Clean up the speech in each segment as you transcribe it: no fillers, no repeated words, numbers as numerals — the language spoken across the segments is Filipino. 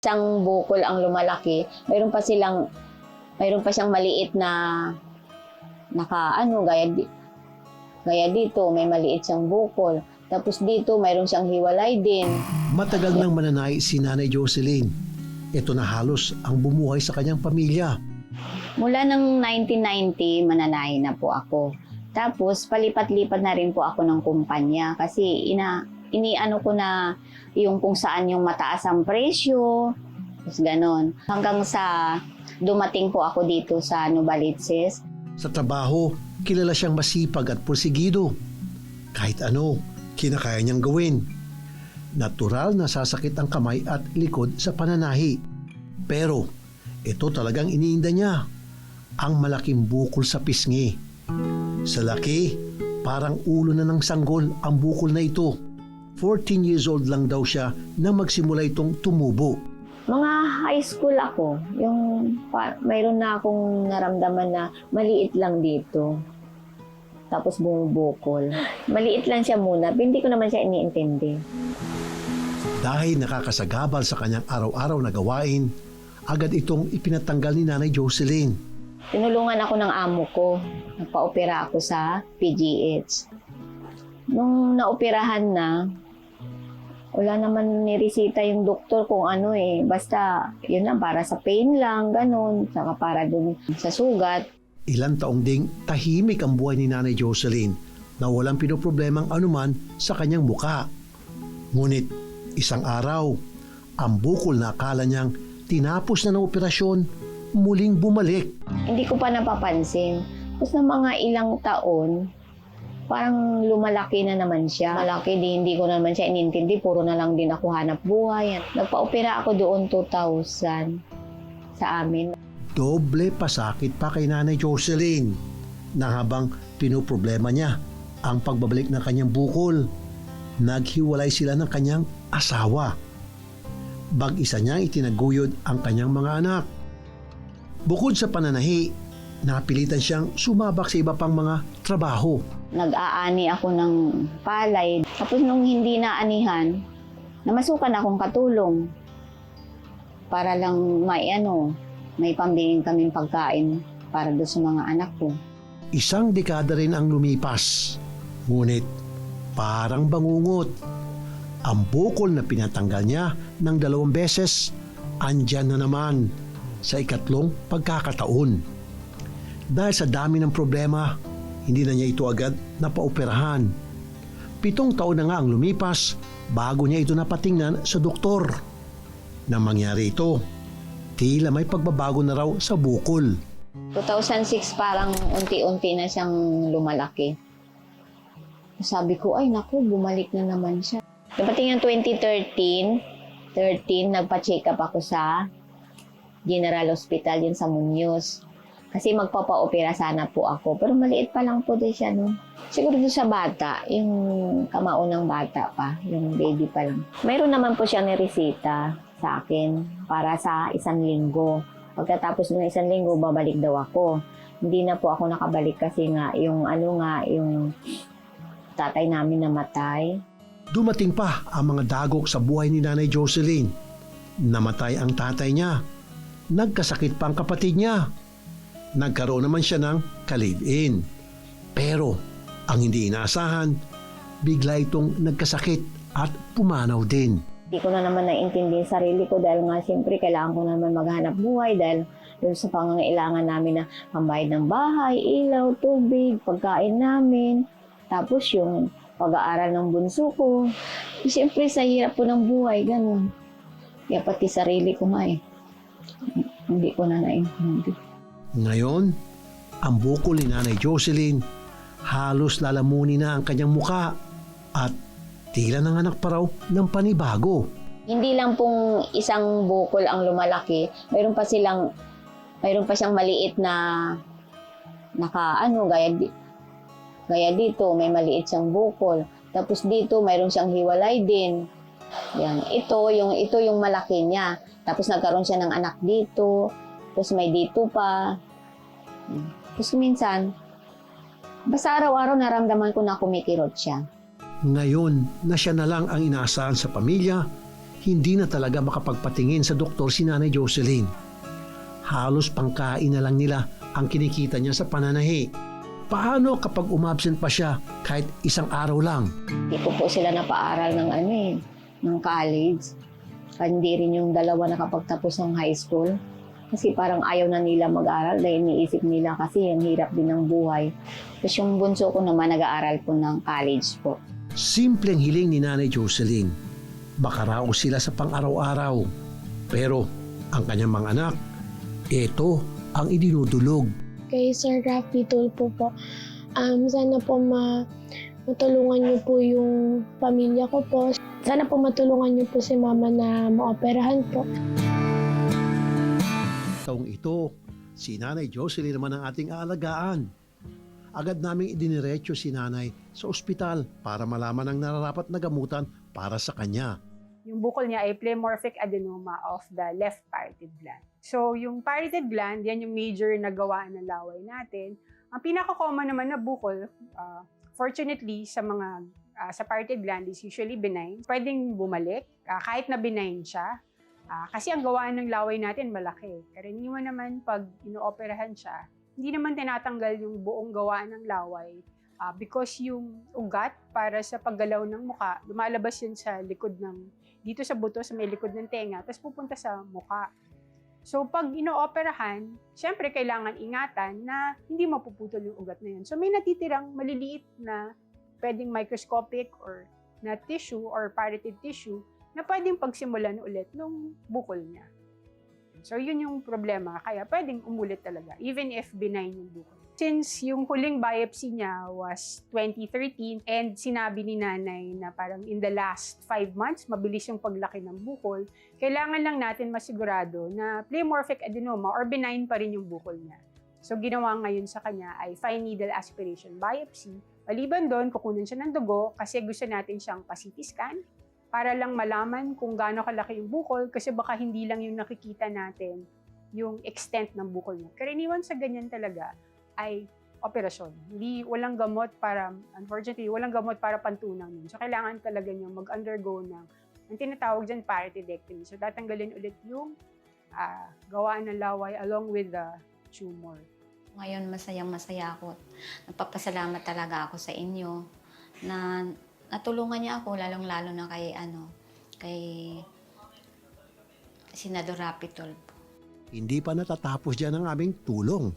Isang bukol ang lumalaki, mayroon pa siyang maliit na gaya dito, may maliit siyang bukol. Tapos dito, mayroon siyang hiwalay din. Matagal nang mananay si Nanay Jocelyn. Ito na halos ang bumuhay sa kanyang pamilya. Mula ng 1990, mananay na po ako. Tapos, palipat-lipat na rin po ako ng kumpanya kasi iniano ko na yung kung saan yung mataas ang presyo, tapos ganon. Hanggang sa dumating po ako dito sa Novaliches. Sa trabaho, kilala siyang masipag at pursigido. Kahit ano, kinakaya niyang gawin. Natural na sasakit ang kamay at likod sa pananahi. Pero, ito talagang iniinda niya. Ang malaking bukol sa pisngi. Sa laki, parang ulo na ng sanggol ang bukol na ito. 14 years old lang daw siya nang magsimula itong tumubo. Mga high school ako, mayroon na akong naramdaman na maliit lang dito. Tapos bumubukol. Maliit lang siya muna, hindi ko naman siya iniintindi. Dahil nakakasagabal sa kanyang araw-araw na gawain, agad itong ipinatanggal ni Nanay Jocelyn. Tinulungan ako ng amo ko. Nagpa-opera ako sa PGH. Nung naoperahan na, wala naman niresita yung doktor kung ano basta yun lang, para sa pain lang, ganun. Saka para dun sa sugat. Ilang taong ding tahimik ang buhay ni Nanay Jocelyn na walang pinoproblemang anuman sa kanyang muka. Ngunit isang araw, ang bukol na akala niyang tinapos na ng operasyon, muling bumalik. Hindi ko pa napapansin. Tapos na mga ilang taon, parang lumalaki na naman siya. Malaki din, hindi ko naman siya inintindi. Puro na lang din ako hanap buhay. Nagpa-opera ako doon 2000 sa amin. Doble pasakit pa kay Nanay Jocelyn na habang pinoproblema niya ang pagbabalik ng kanyang bukol. Naghiwalay sila ng kanyang asawa. Bag-isa niyang itinaguyod ang kanyang mga anak. Bukod sa pananahi, napilitan siyang sumabak sa iba pang mga trabaho. Nag-aani ako ng palay. Tapos nung hindi naanihan, namasukan akong katulong. Para lang may pambilin kaming pagkain para doon sa mga anak ko. Isang dekada rin ang lumipas. Ngunit parang bangungot. Ang bukol na pinatanggal niya ng 2 beses, andyan na naman sa ikatlong pagkakataon. Dahil sa dami ng problema, hindi na niya ito agad napaoperahan. 7 taon na nga ang lumipas bago niya ito napatingnan sa doktor. Nang mangyari ito, tila may pagbabago na raw sa bukol. 2006 parang unti-unti na siyang lumalaki. Sabi ko, ay naku, bumalik na naman siya. Dapating yung 2013, nagpa-check up ako sa General Hospital yun sa Muñoz. Kasi magpapa-opera sana po ako. Pero maliit pa lang po din siya no. Siguro doon sa bata, yung kamao ng bata pa, yung baby pa lang. Mayroon naman po siyang niresita sa akin para sa 1 linggo. Pagkatapos ng 1 linggo, babalik daw ako. Hindi na po ako nakabalik kasi nga yung tatay namin namatay. Dumating pa ang mga dagok sa buhay ni Nanay Jocelyn. Namatay ang tatay niya. Nagkasakit pa ang kapatid niya. Nagkaroon naman siya ng ka-live-in. Pero ang hindi inaasahan, bigla itong nagkasakit at pumanaw din. Hindi ko na naman naintindi yung sarili ko dahil nga siyempre kailangan ko naman maghanap buhay dahil doon sa pangangailangan namin na pambayad ng bahay, ilaw, tubig, pagkain namin. Tapos yung pag-aaral ng bunso ko. Siyempre sa hirap po ng buhay, ganun. Kaya pati sarili ko nga hindi ko na naintindi. Ngayon, ang bukol ni Nanay Jocelyn, halos lalamunin na ang kanyang muka at tila nanganak pa raw ng panibago. Hindi lang pong isang bukol ang lumalaki, mayroon pa siyang maliit na gaya dito, may maliit siyang bukol. Tapos dito, mayroon siyang hiwalay din. Yan, ito yung malaki niya. Tapos nagkaroon siya ng anak dito. Tapos may dito pa. Tapos minsan, basta araw-araw naramdaman ko na kumikirot siya. Ngayon na siya na lang ang inaasahan sa pamilya, hindi na talaga makapagpatingin sa doktor si Nanay Jocelyn. Halos pangkain na lang nila ang kinikita niya sa pananahi. Paano kapag umabsent pa siya kahit isang araw lang? Hindi po sila napaaral ng ng college. Hindi rin yung dalawa nakapagtapos ng high school. Kasi parang ayaw na nila mag-aral dahil iniisip nila kasi ang hirap din ng buhay. Tapos yung bunso ko naman nag-aaral po ng college po. Simpleng hiling ni Nanay Jocelyn. Baka raw sila sa pang-araw-araw. Pero ang kanyang mga anak, ito ang idinudulog. Kay Sir Rafi Tulfo po, sana po matulungan niyo po yung pamilya ko po. Sana po matulungan niyo po si Mama na maoperahan po. Taong ito, si Nanay Jocelyn naman ang ating aalagaan. Agad naming idiniretso si Nanay sa ospital para malaman ang nararapat na gamutan para sa kanya. Yung bukol niya ay pleomorphic adenoma of the left parotid gland. So, yung parotid gland, yan yung major na gawaan ng laway natin. Ang pinaka-common naman na bukol, fortunately, sa parotid gland is usually benign. Pwedeng bumalik, kahit na benign siya. Kasi ang gawaan ng laway natin malaki. Karaniwan naman pag inooperahan siya, hindi naman tinatanggal yung buong gawaan ng laway. Because yung ugat para sa paggalaw ng muka, lumalabas yun sa likod dito sa buto, sa may likod ng tenga, tapos pupunta sa muka. So pag inooperahan, syempre kailangan ingatan na hindi mapuputol yung ugat na yun. So may natitirang maliliit na pwedeng microscopic or na tissue or parotid tissue na pwedeng pagsimulan ulit nung bukol niya. So yun yung problema, kaya pwedeng umulit talaga, even if benign yung bukol. Since yung huling biopsy niya was 2013 and sinabi ni nanay na parang in the last 5 months, mabilis yung paglaki ng bukol, kailangan lang natin masigurado na pleomorphic adenoma or benign pa rin yung bukol niya. So ginawa ngayon sa kanya ay fine needle aspiration biopsy. Maliban doon, kukunin siya ng dugo kasi gusto natin siyang pa-CT scan para lang malaman kung gaano kalaki yung bukol kasi baka hindi lang yung nakikita natin yung extent ng bukol niya. Karaniwan sa ganyan talaga ay operasyon. Walang gamot para, unfortunately, walang gamot para pantunaw nun. So, kailangan talaga niyang mag-undergo ang tinatawag dyan parodidectomy. So, tatanggalin ulit yung gawaan ng laway along with the tumor. Ngayon, masayang-masaya ako. Nagpapasalamat talaga ako sa inyo na natulungan niya ako, lalong-lalo na kay Senador Rafi Tulfo. Hindi pa natatapos dyan ang aming tulong.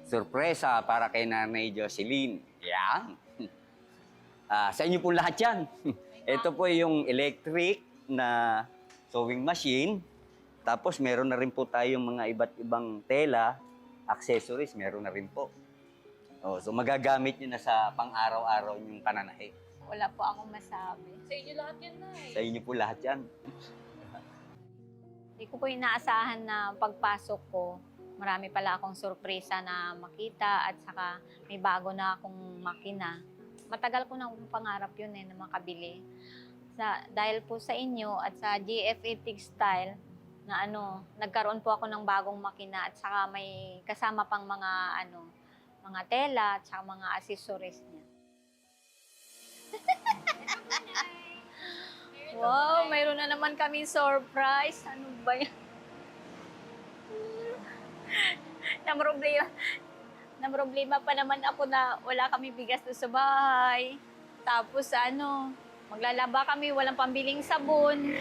Sorpresa para kay Nanay Jocelyn. Yan. Sa inyo po lahat yan. Ito po yung electric na sewing machine. Tapos meron na rin po tayong mga iba't ibang tela, accessories, meron na rin po. So magagamit nyo na sa pang-araw-araw yung pananahi. Wala po akong masabi. Sa inyo lahat yan, Nay. Sa inyo po lahat yan. Hindi ko po inaasahan na pagpasok ko, marami pala akong sorpresa na makita at saka may bago na akong makina. Matagal ko na pangarap yun na makabili. Dahil po sa inyo at sa GFA Textile na nagkaroon po ako ng bagong makina at saka may kasama pang mga tela at saka mga accessories niya. Wow, mayroon na naman kaming surprise. Ano ba yan? Namroblema pa naman ako na wala kami bigas doon sa bahay. Tapos maglalaba kami, walang pambiling sabon.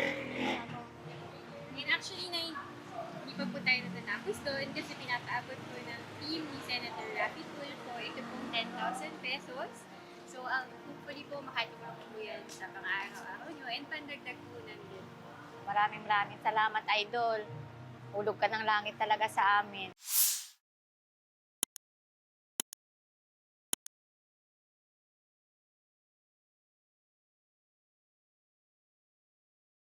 And actually, Nay, hindi pa po tayo natatapos doon kasi pinapaabot po ng team ni Senator Rafi Tulfo ito pong 10,000 pesos. So, hopefully po makatulong po yan sa pang-araw-araw nyo and pandagdag po ng din. Maraming salamat, Idol. Hulog ka ng langit talaga sa amin.